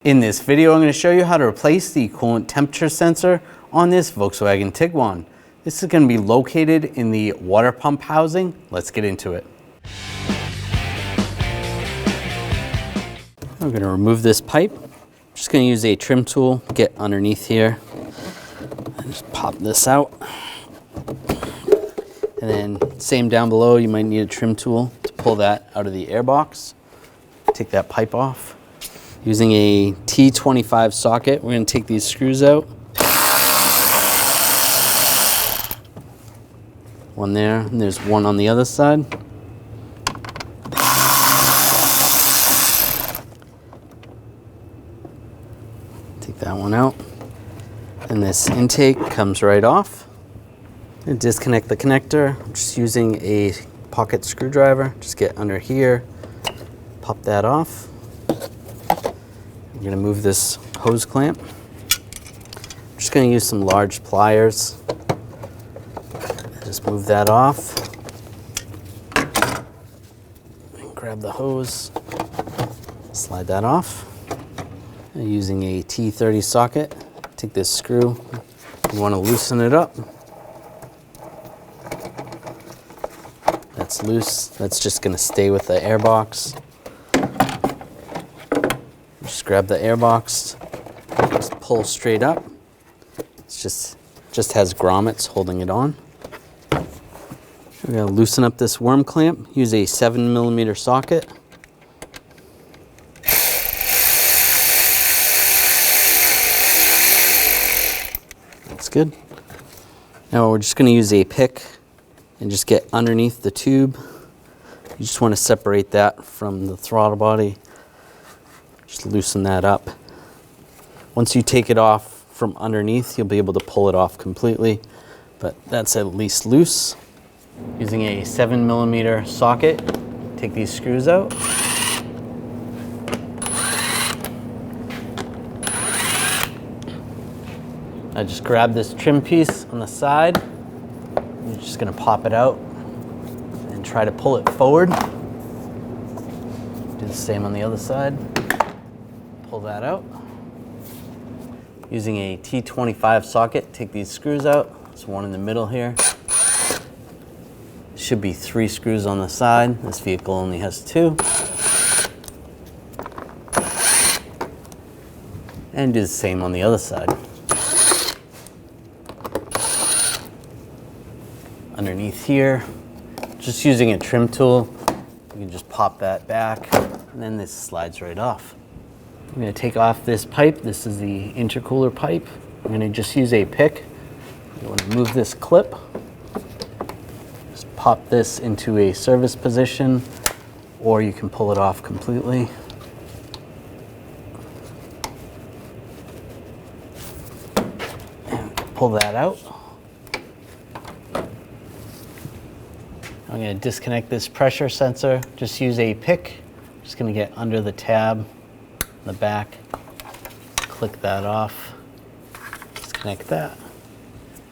In this video, I'm going to show you how to replace the coolant temperature sensor on this Volkswagen Tiguan. This is going to be located in the water pump housing. Let's get into it. I'm going to remove this pipe. I'm just going to use a trim tool, get underneath here, and just pop this out. And then same down below, you might need a trim tool to pull that out of the airbox. Take that pipe off. Using a T25 socket, we're going to take these screws out. One there, and there's one on the other side. Take that one out. And this intake comes right off. And disconnect the connector. I'm just using a pocket screwdriver. Just get under here, pop that off. I'm going to move this hose clamp. I'm just going to use some large pliers. Just move that off. And grab the hose, slide that off. And using a T30 socket, take this screw. You want to loosen it up. That's loose. That's just going to stay with the airbox. Just grab the airbox, just pull straight up. It's just has grommets holding it on. We're going to loosen up this worm clamp. Use a 7mm socket. That's good. Now we're just going to use a pick and just get underneath the tube. You just want to separate that from the throttle body. Just loosen that up. Once you take it off from underneath, you'll be able to pull it off completely, but that's at least loose. Using a 7mm socket, take these screws out. I just grab this trim piece on the side. I'm just going to pop it out and try to pull it forward. Do the same on the other side. Pull that out. Using a T25 socket, take these screws out. There's one in the middle here. Should be 3 screws on the side. This vehicle only has 2. And do the same on the other side. Underneath here, just using a trim tool, you can just pop that back, and then this slides right off. I'm going to take off this pipe. This is the intercooler pipe. I'm going to just use a pick. You want to move this clip. Just pop this into a service position, or you can pull it off completely. And pull that out. I'm going to disconnect this pressure sensor. Just use a pick. Just going to get under the tab. The back, click that off, disconnect that.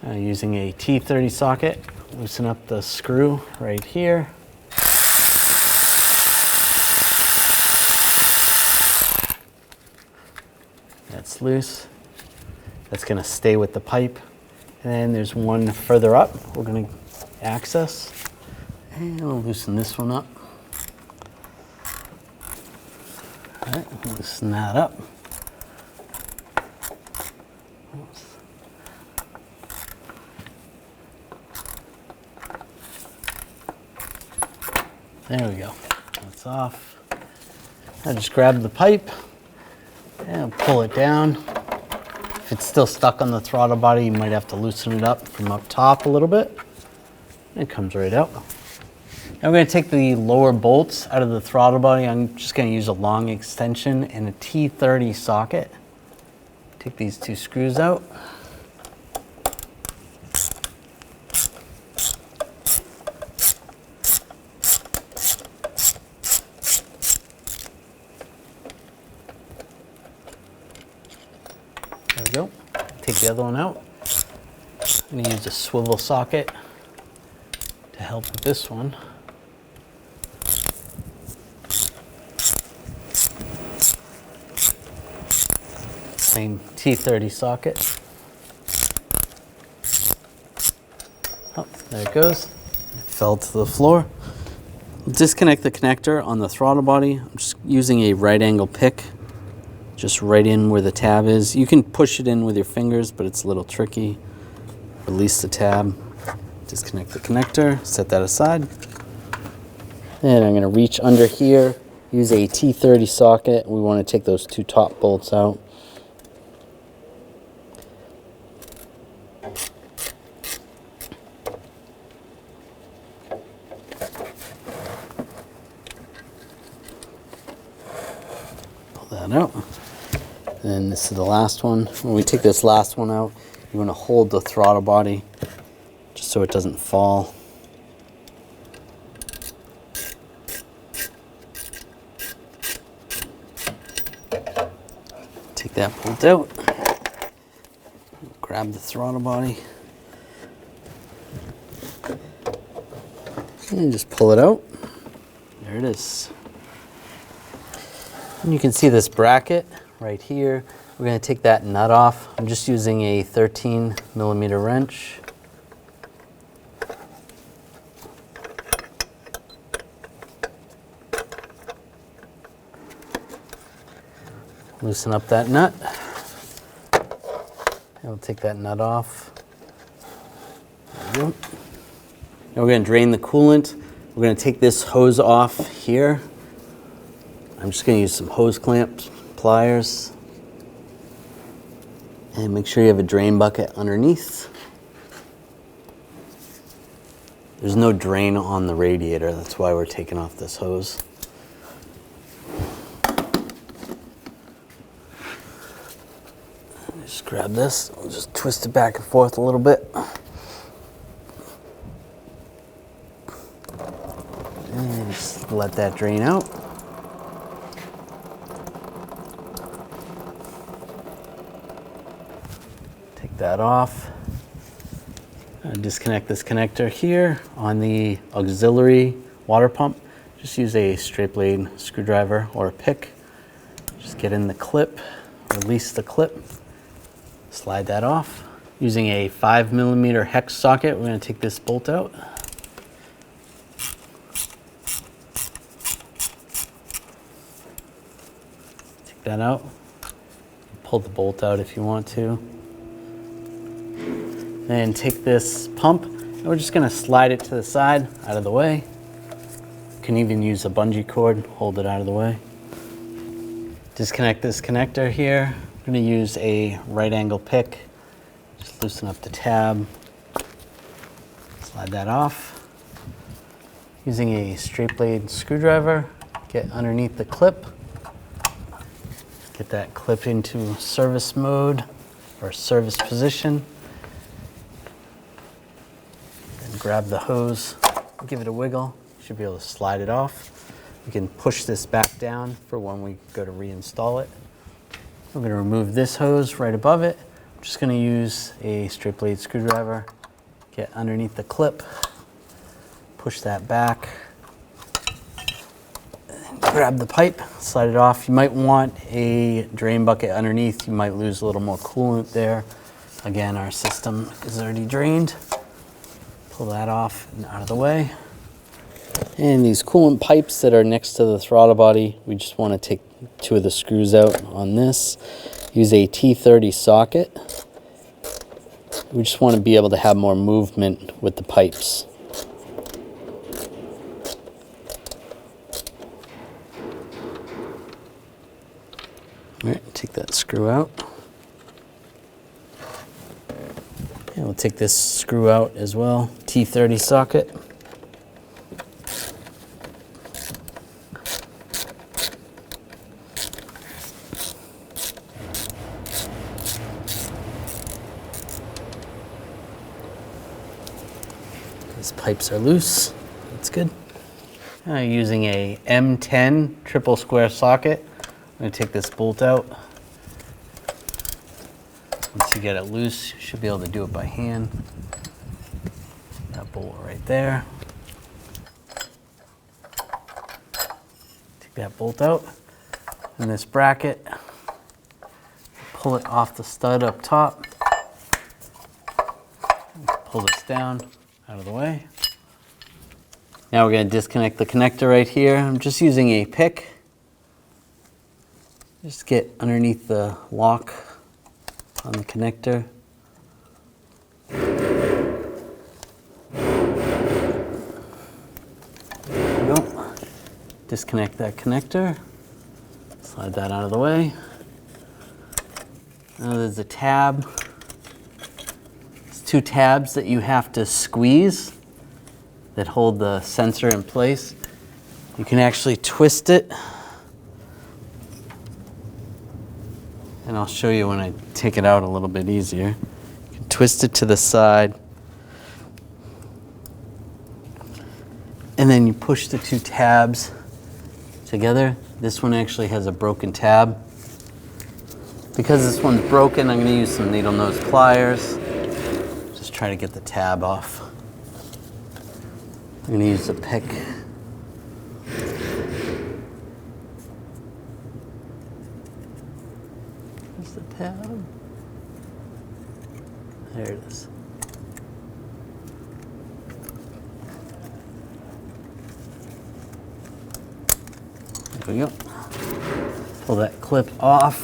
Using a T30 socket, loosen up the screw right here. That's loose. That's going to stay with the pipe. And then there's one further up we're going to access. And we'll loosen this one up. All right, loosen that up. Oops. There we go. That's off. I just grab the pipe and pull it down. If it's still stuck on the throttle body, you might have to loosen it up from up top a little bit. It comes right out. Now I'm going to take the lower bolts out of the throttle body. I'm just going to use a long extension and a T30 socket. Take these 2 screws out. There we go. Take the other one out. I'm going to use a swivel socket to help with this one. Same T30 socket. Oh, there it goes. It fell to the floor. Disconnect the connector on the throttle body. I'm just using a right angle pick, just right in where the tab is. You can push it in with your fingers, but it's a little tricky. Release the tab, disconnect the connector, set that aside. Then I'm gonna reach under here, use a T30 socket. We wanna take those two top bolts out. That out. And this is the last one. When we take this last one out, you want to hold the throttle body just so it doesn't fall. Take that bolt out. Grab the throttle body. And just pull it out. There it is. And you can see this bracket right here. We're going to take that nut off. I'm just using a 13mm wrench. Loosen up that nut. And we'll take that nut off. There we go. Now we're going to drain the coolant. We're going to take this hose off here. I'm just going to use some hose clamps, pliers, and make sure you have a drain bucket underneath. There's no drain on the radiator, that's why we're taking off this hose. Just grab this, we'll just twist it back and forth a little bit. And just let that drain out. That off. Disconnect this connector here on the auxiliary water pump. Just use a straight blade screwdriver or a pick. Just get in the clip, release the clip, slide that off. Using a 5mm hex socket, we're going to take this bolt out. Take that out. Pull the bolt out if you want to. Then take this pump, and we're just gonna slide it to the side, out of the way. You can even use a bungee cord, hold it out of the way. Disconnect this connector here. I'm gonna use a right angle pick. Just loosen up the tab. Slide that off. Using a straight blade screwdriver, get underneath the clip. Get that clip into service mode or service position. Grab the hose, give it a wiggle, you should be able to slide it off. We can push this back down for when we go to reinstall it. We're going to remove this hose right above it. I'm just going to use a straight blade screwdriver, get underneath the clip, push that back, and grab the pipe, slide it off. You might want a drain bucket underneath, you might lose a little more coolant there. Again, our system is already drained. Pull that off and out of the way. And these coolant pipes that are next to the throttle body, we just want to take two of the screws out on this. Use a T30 socket. We just want to be able to have more movement with the pipes. All right, take that screw out. And we'll take this screw out as well, T30 socket. These pipes are loose, that's good. Using a M10 Triple Square socket, I'm going to take this bolt out. Once you get it loose, you should be able to do it by hand. That bolt right there. Take that bolt out. And this bracket, pull it off the stud up top. Pull this down out of the way. Now we're going to disconnect the connector right here. I'm just using a pick. Just get underneath the lock on the connector. There we go. Disconnect that connector. Slide that out of the way. Now there's a tab. There's two tabs that you have to squeeze that hold the sensor in place. You can actually twist it. And I'll show you when I take it out a little bit easier. You can twist it to the side. And then you push the two tabs together. This one actually has a broken tab. Because this one's broken, I'm going to use some needle nose pliers. Just try to get the tab off. I'm going to use a pick. Where's the tab? There it is. There we go. Pull that clip off.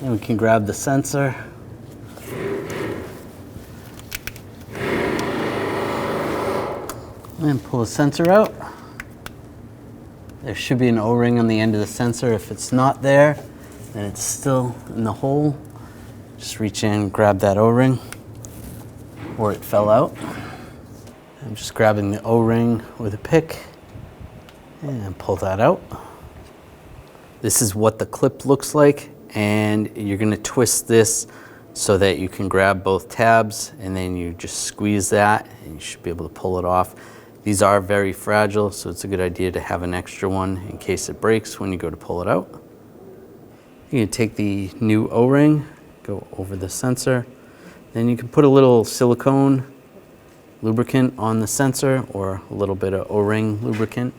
And we can grab the sensor. And pull the sensor out. There should be an O-ring on the end of the sensor. If it's not there, then it's still in the hole. Just reach in and grab that O-ring, or it fell out. I'm just grabbing the O-ring with a pick and pull that out. This is what the clip looks like, and you're going to twist this so that you can grab both tabs, and then you just squeeze that and you should be able to pull it off. These are very fragile, so it's a good idea to have an extra one in case it breaks when you go to pull it out. You can take the new O-ring, go over the sensor, then you can put a little silicone lubricant on the sensor or a little bit of O-ring lubricant.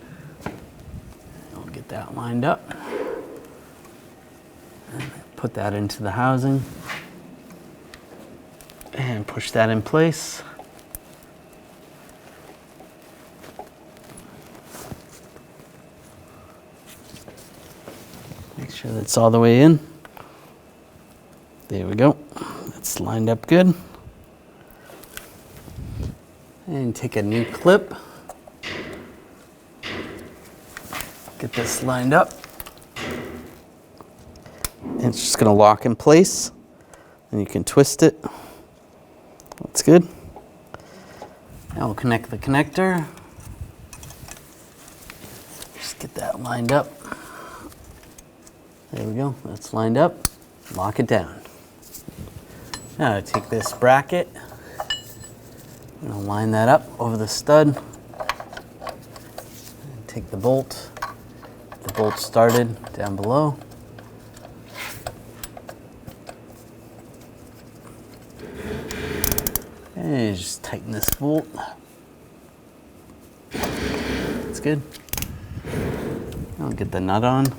I'll get that lined up. And put that into the housing and push that in place. Make sure that's all the way in. There we go. That's lined up good. And take a new clip. Get this lined up. And it's just going to lock in place. And you can twist it. That's good. Now we'll connect the connector. Just get that lined up. There we go. That's lined up. Lock it down. Now take this bracket. I'm going to line that up over the stud. And take the bolt. The bolt started down below. And you just tighten this bolt. That's good. I'll get the nut on.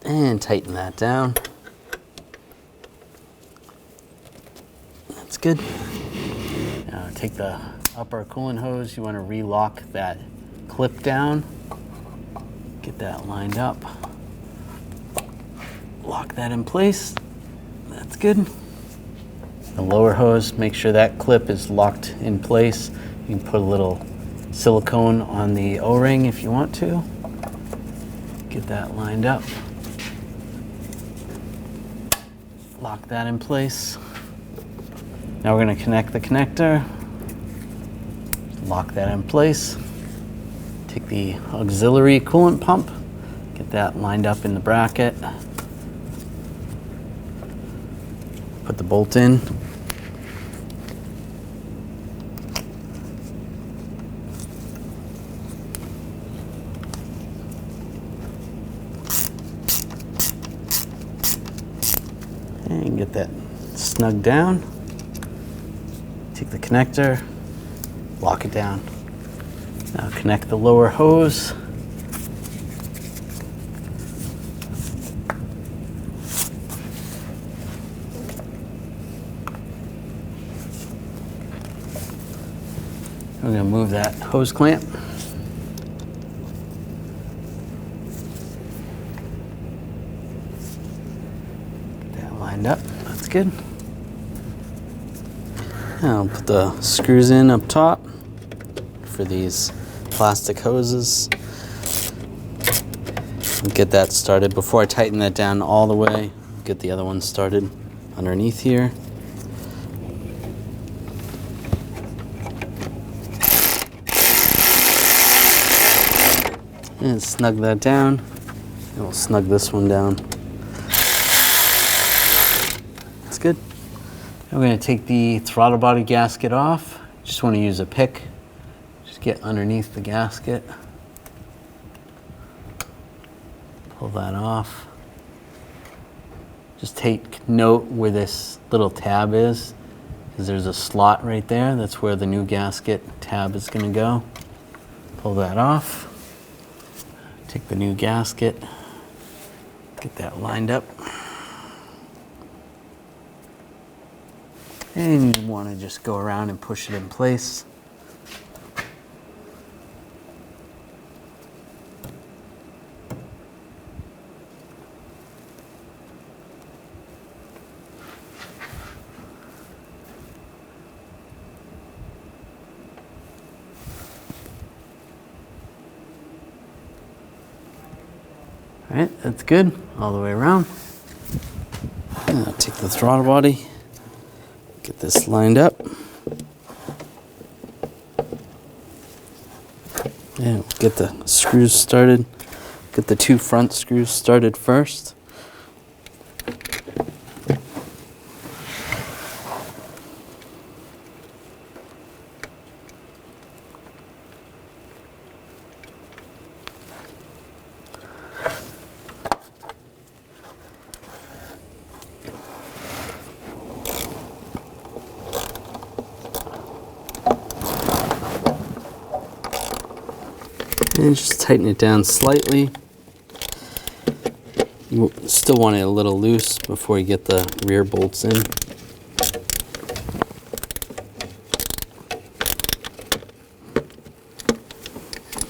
And tighten that down. That's good. Now take the upper coolant hose. You want to re-lock that clip down. Get that lined up. Lock that in place. That's good. The lower hose, make sure that clip is locked in place. You can put a little silicone on the O-ring if you want to. Get that lined up. Lock that in place. Now we're going to connect the connector. Lock that in place. Take the auxiliary coolant pump. Get that lined up in the bracket. Put the bolt in. And get that snug down. Take the connector, lock it down. Now connect the lower hose. I'm gonna move that hose clamp. Get that lined up, that's good. Now I'll put the screws in up top for these plastic hoses. Get that started. Before I tighten that down all the way, get the other one started underneath here. And snug that down. And we'll snug this one down. That's good. Now we're going to take the throttle body gasket off. Just want to use a pick. Just get underneath the gasket. Pull that off. Just take note where this little tab is, because there's a slot right there. That's where the new gasket tab is going to go. Pull that off. Take the new gasket, get that lined up. And you want to just go around and push it in place. All right, that's good, all the way around. And I'll take the throttle body, get this lined up. And get the screws started. Get the two front screws started first. And just tighten it down slightly. You still want it a little loose before you get the rear bolts in.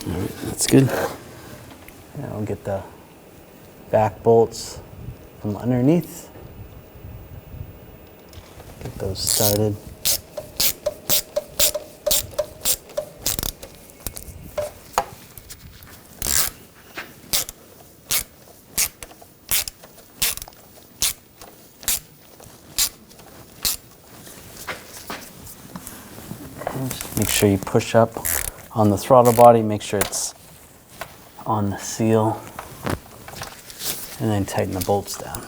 All right, that's good. Now we'll get the back bolts from underneath. Get those started. Just make sure you push up on the throttle body, make sure it's on the seal, and then tighten the bolts down.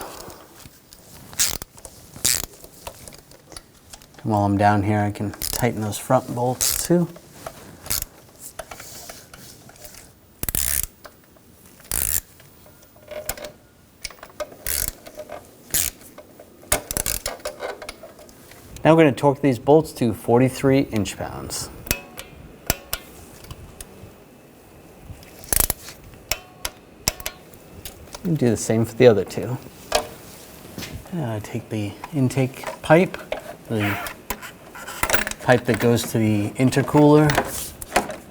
And while I'm down here, I can tighten those front bolts too. Now we're going to torque these bolts to 43 inch-pounds. And do the same for the other two. Take the intake pipe, the pipe that goes to the intercooler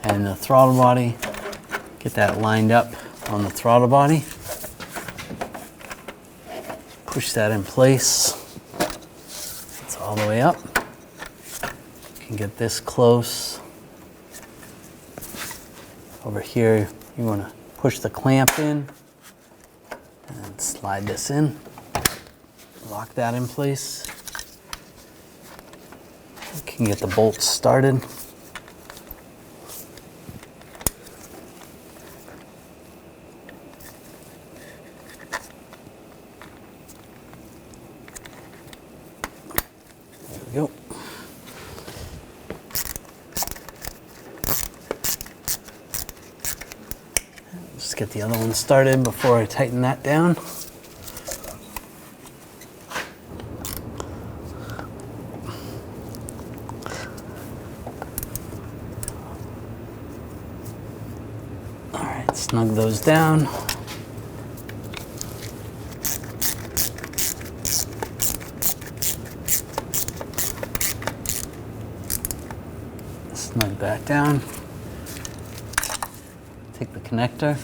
and the throttle body. Get that lined up on the throttle body. Push that in place. All the way up. You can get this close. Over here, you want to push the clamp in and slide this in. Lock that in place. You can get the bolts started. Go. Just get the other one started before I tighten that down. All right, snug those down. Snug back down. Take the connector,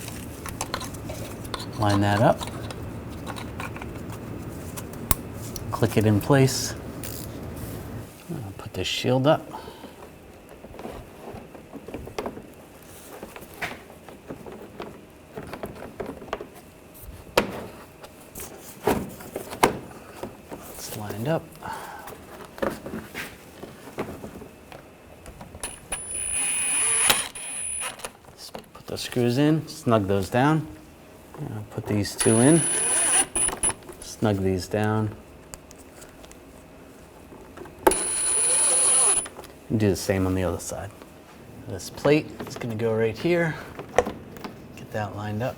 line that up, click it in place. Put this shield up. It's lined up. Put the screws in, snug those down. Put these two in, snug these down. And do the same on the other side. This plate is going to go right here. Get that lined up.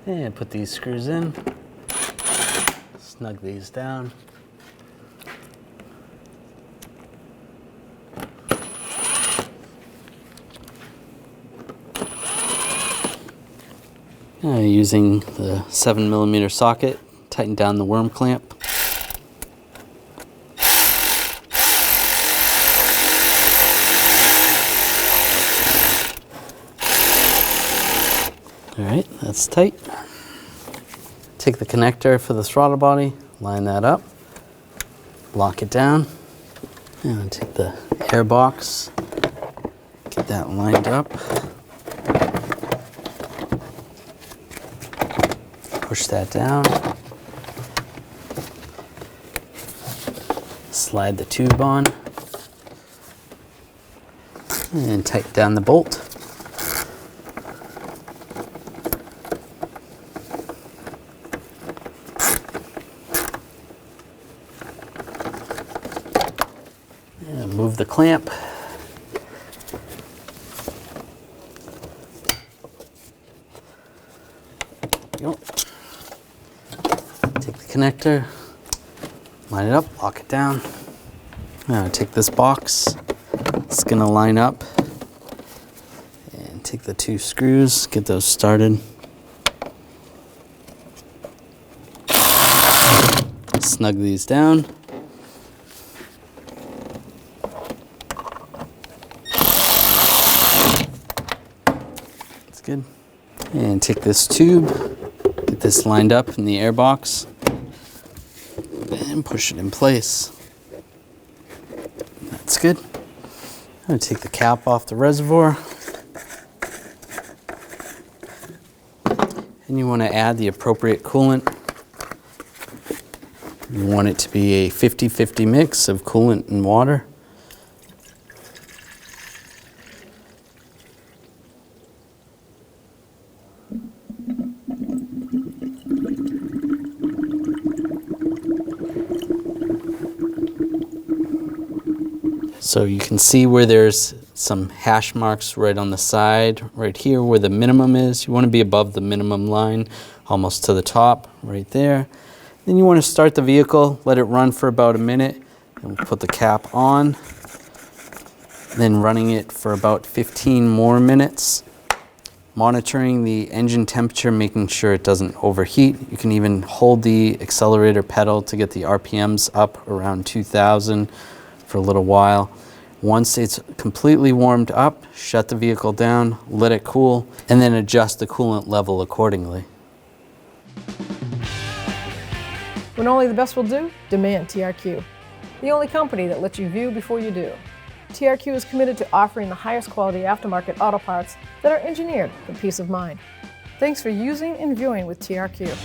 And put these screws in. Snug these down. Using the 7mm socket, tighten down the worm clamp. All right, that's tight. Take the connector for the throttle body, line that up, lock it down, and take the airbox, get that lined up. Push that down. Slide the tube on. And tighten down the bolt. And move the clamp. There you go. Take the connector, line it up, lock it down. Now take this box, it's gonna line up, and take the two screws, get those started. Snug these down. That's good. And take this tube, get this lined up in the airbox, and push it in place. That's good. I'm going to take the cap off the reservoir. And you want to add the appropriate coolant. You want it to be a 50-50 mix of coolant and water. So you can see where there's some hash marks right on the side, right here where the minimum is. You want to be above the minimum line, almost to the top, right there. Then you want to start the vehicle, let it run for about a minute, and we'll put the cap on. Then running it for about 15 more minutes. Monitoring the engine temperature, making sure it doesn't overheat. You can even hold the accelerator pedal to get the RPMs up around 2,000 for a little while. Once it's completely warmed up, shut the vehicle down, let it cool, and then adjust the coolant level accordingly. When only the best will do, demand TRQ. The only company that lets you view before you do. TRQ is committed to offering the highest quality aftermarket auto parts that are engineered for peace of mind. Thanks for using and viewing with TRQ.